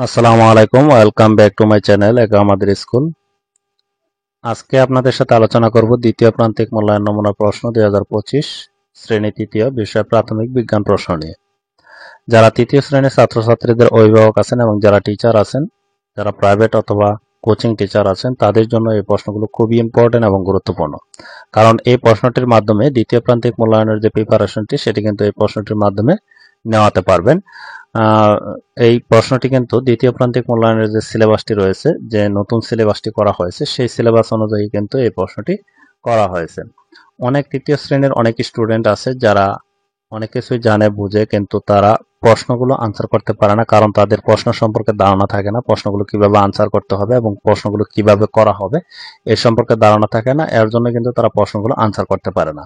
আসসালামু আলাইকুম, welcome back to my channel একা আমাদের স্কুল। আজকে আপনাদের সাথে আলোচনা করব দ্বিতীয় প্রান্তিক মূল্যায়ন নমুনা প্রশ্ন 2025 শ্রেণী তৃতীয় বিষয় প্রাথমিক বিজ্ঞান প্রশ্ন নিয়ে। যারা তৃতীয় শ্রেণীর ছাত্রছাত্রীদের অভিভাবক আছেন এবং যারা টিচার আছেন, যারা প্রাইভেট অথবা কোচিং টিচার আছেন, তাদের জন্য এই প্রশ্নগুলো খুবই ইম্পর্টেন্ট এবং গুরুত্বপূর্ণ। কারণ এই প্রশ্নটির মাধ্যমে দ্বিতীয় প্রান্তিক মূল্যায়নের যে প্রিপারেশনটি সেটি কিন্তু এই প্রশ্নটির মাধ্যমে নেওয়াতে পারবেন। আহ, এই প্রশ্নটি কিন্তু দ্বিতীয় প্রান্তিক মূল্যায়নের যে সিলেবাসটি রয়েছে, যে নতুন সিলেবাসটি করা হয়েছে, সেই সিলেবাস অনুযায়ী কিন্তু এই প্রশ্নটি করা হয়েছে। অনেক তৃতীয় শ্রেণীর অনেক স্টুডেন্ট আছে যারা অনেক কিছুই জানে বুঝে, কিন্তু তারা প্রশ্নগুলো আনসার করতে পারে না, কারণ তাদের প্রশ্ন সম্পর্কে ধারণা থাকে না, প্রশ্নগুলো কিভাবে আনসার করতে হবে এবং প্রশ্নগুলো কিভাবে করা হবে এ সম্পর্কে ধারণা থাকে না। এর জন্য কিন্তু তারা প্রশ্নগুলো আনসার করতে পারে না,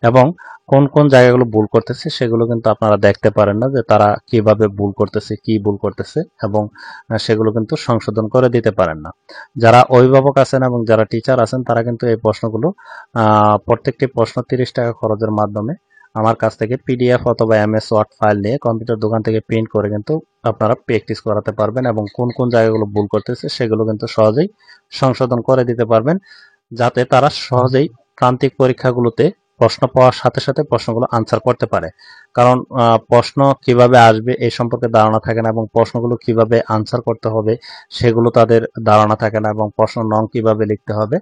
এবং কোন কোন জায়গাগুলো ভুল করতেছে সেগুলো কিন্তু আপনারা দেখতে পারেন না, যে তারা কিভাবে ভুল করতেছে, কি ভুল করতেছে, এবং সেগুলো কিন্তু সংশোধন করে দিতে পারেন না। যারা অভিভাবক আছেন এবং যারা টিচার আছেন, তারা কিন্তু এই প্রশ্নগুলো প্রত্যেকটি প্রশ্ন 30 টাকা খরচের মাধ্যমে আমার কাছ থেকে পিডিএফ অথবা এমএস ওয়ার্ড ফাইল নিয়ে কম্পিউটার দোকান থেকে প্রিন্ট করে কিন্তু আপনারা প্র্যাকটিস করাতে পারবেন, এবং কোন কোন জায়গাগুলো ভুল করতেছে সেগুলো কিন্তু সহজেই সংশোধন করে দিতে পারবেন, যাতে তারা সহজেই প্রান্তিক পরীক্ষাগুলোতে প্রশ্ন পাওয়ার সাথে সাথে প্রশ্নগুলো আনসার করতে পারে। কারণ প্রশ্ন কিভাবে আসবে এই সম্পর্কে ধারণা থাকে না, এবং প্রশ্নগুলো কিভাবে আনসার করতে হবে সেগুলো তাদের ধারণা থাকে না, এবং প্রশ্ন নং কিভাবে লিখতে হবে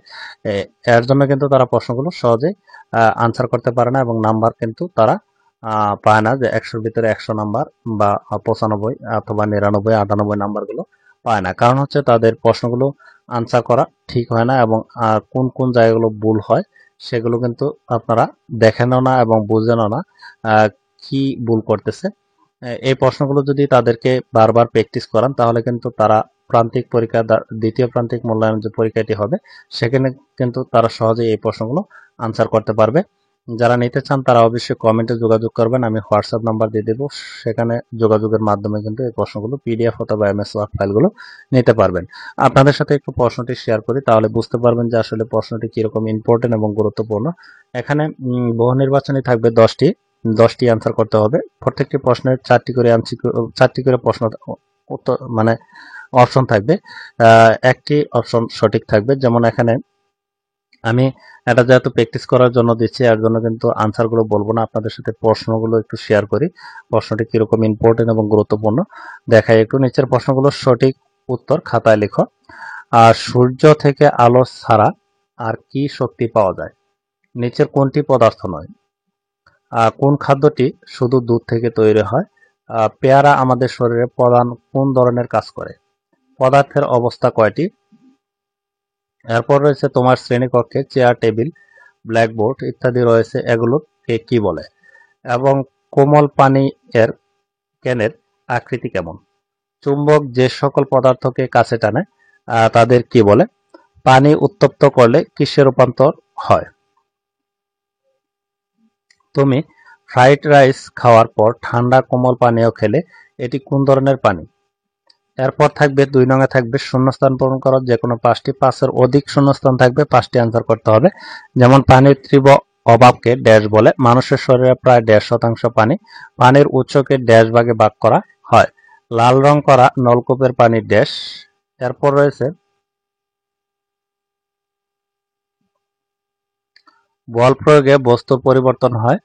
এর জন্য কিন্তু তারা প্রশ্নগুলো সহজে আনসার করতে পারে না, এবং নাম্বার কিন্তু তারা পায় না, যে 100-র ভিতরে 100 নাম্বার বা 95 অথবা 99, 98 নাম্বারগুলো পায় না। কারণ হচ্ছে তাদের প্রশ্নগুলো আনসার করা ঠিক হয় না, এবং কোন কোন জায়গাগুলো ভুল হয় সেগুলো কিন্তু আপনারা দেখেনও না এবং বুঝেনও না কি ভুল করতেছে। এই প্রশ্নগুলো যদি তাদেরকে বারবার প্র্যাকটিস করান, তাহলে কিন্তু তারা প্রান্তিক পরীক্ষা, দ্বিতীয় প্রান্তিক মূল্যায়ন যে পরীক্ষাটি হবে সেখানে কিন্তু তারা সহজেই এই প্রশ্নগুলো আনসার করতে পারবে। যারা নিতে চান তারা অবশ্যই কমেন্টে যোগাযোগ করবেন, আমি হোয়াটসঅ্যাপ নাম্বার দিয়ে দেবো, সেখানে যোগাযোগের মাধ্যমে কিন্তু এই প্রশ্নগুলো পিডিএফ অথবা এমএস ওয়ার্ড ফাইলগুলো নিতে পারবেন। আপনাদের সাথে একটু প্রশ্নটি শেয়ার করি, তাহলে বুঝতে পারবেন যে আসলে প্রশ্নটি কিরকম ইম্পর্টেন্ট এবং গুরুত্বপূর্ণ। এখানে বহু নির্বাচনী থাকবে 10টি আনসার করতে হবে। প্রত্যেকটি প্রশ্নের 4টি করে প্রশ্ন উত্তর, মানে অপশন থাকবে। একটি অপশন সঠিক থাকবে। যেমন এখানে আমি এটা যেহেতু প্র্যাকটিস করার জন্য দিচ্ছি, এর জন্য কিন্তু আনসারগুলো বলবো না, আপনাদের সাথে প্রশ্নগুলো একটু শেয়ার করি, প্রশ্নটি কিরকম ইম্পর্টেন্ট এবং গুরুত্বপূর্ণ দেখাই একটু। নিচের প্রশ্নগুলোর সঠিক উত্তর খাতায় লিখো। আর সূর্য থেকে আলো ছাড়া আর কি শক্তি পাওয়া যায়? নিচের কোনটি পদার্থ নয়? কোন খাদ্যটি শুধু দুধ থেকে তৈরি হয়? পেয়ারা আমাদের শরীরে প্রধান কোন ধরনের কাজ করে? পদার্থের অবস্থা কয়টি? এরপর রয়েছে তোমার শ্রেণীকক্ষে চেয়ার, টেবিল, ব্ল্যাকবোর্ড ইত্যাদি রয়েছে, এগুলোকে কি বলে? এবং কোমল পানি এর ক্যানের আকৃতি কেমন? চুম্বক যে সকল পদার্থকে কাছে টানে তাদের কি বলে? পানি উত্তপ্ত করলে কিসে রূপান্তর হয়? তুমি ফ্রাইড রাইস খাওয়ার পর ঠান্ডা কোমল পানীয় খেলে এটি কোন ধরনের পানি? এরপর থাকবে 2 নং এ থাকবে শূন্যস্থান পূরণ করো, যে কোনো 5টি, 5-এর অধিক শূন্যস্থান থাকবে, 5টি আনসার করতে হবে। যেমন পানির তীব্র অভাবকে ড্যাশ বলে? মানুষের শরীরে প্রায় 1.5% পানি। পানির উৎসকে ড্যাশ ভাগে ভাগ করা হয়? লাল রং করা নলকূপের পানি ড্যাশ। এরপর রয়েছে বল প্রয়োগে বস্তুর পরিবর্তন হয়।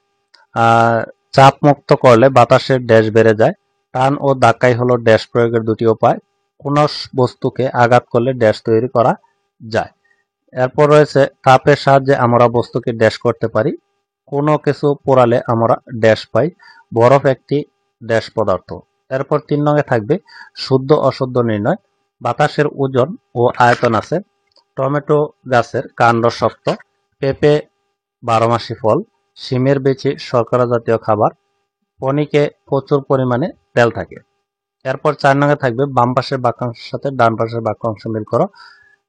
চাপ মুক্ত করলে বাতাসের ড্যাশ বেড়ে যায়। টান ও ধাক্কাই হলো ড্যাশ প্রয়োগের দুটি উপায়। কোন বস্তুকে আঘাত করলে ড্যাশ তৈরি করা যায়? এরপর রয়েছে তাপের সাহায্যে আমরা বস্তুকে ড্যাশ করতে পারি। কোনো কিছু পোড়ালে আমরা ড্যাশ পাই। বরফ একটি ড্যাশ পদার্থ। এরপর 3 নং এ থাকবে শুদ্ধ অশুদ্ধ নির্ণয়। বাতাসের ওজন ও আয়তন আছে। টমেটো গাছের কাণ্ড শক্ত। পেঁপে 12 মাসি ফল। শিমের বিচি শর্করা জাতীয় খাবার। পনিকে প্রচুর পরিমাণে তেল থাকে। এরপর 4 নং এ থাকবে বাম পাশের বাক্যাংশের সাথে ডান পাশের বাক্যাংশ মিল করো।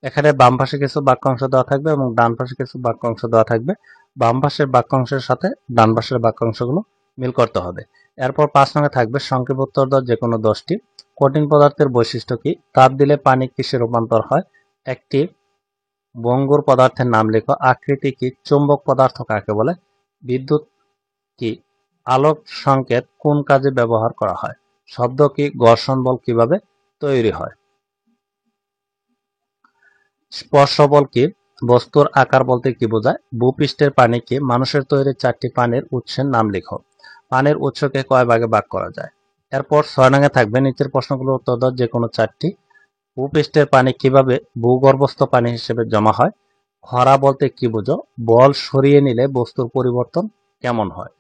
এখানে বাম পাশে কিছু বাক্যাংশ দেওয়া থাকবে এবং ডান পাশে কিছু বাক্যাংশ দেওয়া থাকবে। বাম পাশের বাক্যাংশের সাথে ডান পাশের বাক্যাংশগুলো মিল করতে হবে। এরপর 5 নং এ থাকবে সংক্ষেপ উত্তর দাও যে কোনো 10টি। কঠিন পদার্থের বৈশিষ্ট্য কি? তাপ দিলে পানি কিসে রূপান্তর হয়? একটি ভঙ্গুর পদার্থের নাম লেখো। আকৃতি কি? চুম্বক পদার্থ কাকে বলে? বিদ্যুৎ কি? আলোক সংকেত কোন কাজে ব্যবহার করা হয়? শব্দ কি? ঘর্ষণ বল কিভাবে তৈরি হয়? স্পর্শ বল কি? বস্তুর আকার বলতে কি বোঝায়? ভূপৃষ্ঠের পানি কি? মানুষের তৈরি 4টি পানির উৎসের নাম লিখো। পানির উৎসকে কয় ভাগে ভাগ করা যায়? এরপর 6 নং এ থাকবে নিচের প্রশ্নগুলোর উত্তর দাও যে কোনো 4টি। ভূপৃষ্ঠের পানি কিভাবে ভূগর্ভস্থ পানি হিসেবে জমা হয়? খরা বলতে কি বোঝো? বল সরিয়ে নিলে বস্তুর পরিবর্তন কেমন হয়?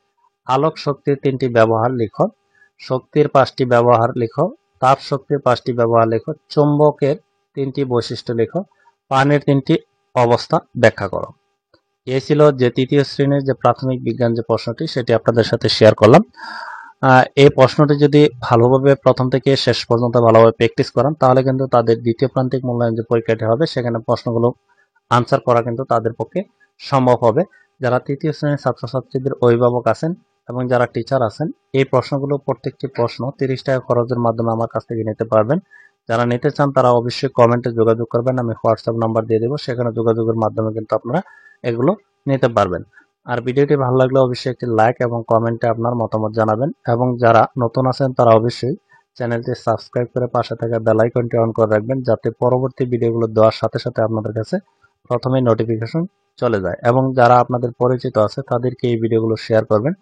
আলোক শক্তির 3টি ব্যবহার লিখো। শক্তির 5টি ব্যবহার লিখো। তাপ শক্তির 5টি ব্যবহার লিখো। চুম্বকের 3টি বৈশিষ্ট্য লিখো। পানির 3টি অবস্থা ব্যাখ্যা করো। এই ছিল যে তৃতীয় শ্রেণীর যে প্রাথমিক বিজ্ঞান যে প্রশ্নটি, সেটি আপনাদের সাথে শেয়ার করলাম। এই প্রশ্নটি যদি ভালোভাবে প্রথম থেকে শেষ পর্যন্ত ভালোভাবে প্র্যাকটিস করান, তাহলে কিন্তু তাদের দ্বিতীয় প্রান্তিক মূল্যায়ন যে পরীক্ষাটি হবে, সেখানে প্রশ্নগুলো আনসার করা কিন্তু তাদের পক্ষে সম্ভব হবে। যারা তৃতীয় শ্রেণীর ছাত্রছাত্রীদের অভিভাবক আছেন এবং যারা টিচার আছেন, এই প্রশ্নগুলো প্রত্যেকটি প্রশ্ন 30 টাকা খরচের মাধ্যমে আমার কাছ থেকে নিতে পারবেন। যারা নিতে চান তারা অবশ্যই কমেন্টে যোগাযোগ করবেন, আমি হোয়াটসঅ্যাপ নাম্বার দিয়ে দেবো, সেখানে যোগাযোগের মাধ্যমে কিন্তু আপনারা এগুলো নিতে পারবেন। আর ভিডিওটি ভালো লাগলে অবশ্যই একটি লাইক এবং কমেন্টে আপনার মতামত জানাবেন, এবং যারা নতুন আছেন তারা অবশ্যই চ্যানেলটি সাবস্ক্রাইব করে পাশে থাকা বেল আইকনটি অন করে রাখবেন, যাতে পরবর্তী ভিডিওগুলো দেওয়ার সাথে সাথে আপনাদের কাছে প্রথমেই নোটিফিকেশন চলে যায়। এবং যারা আপনাদের পরিচিত আছে তাদেরকে এই ভিডিওগুলো শেয়ার করবেন,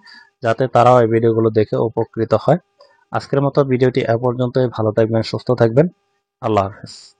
যাতে তারাও এই ভিডিওগুলো দেখে উপকৃত হয়। আজকের মতো ভিডিওটি এ পর্যন্তই। ভালো থাকবেন, সুস্থ থাকবেন। আল্লাহ হাফেজ।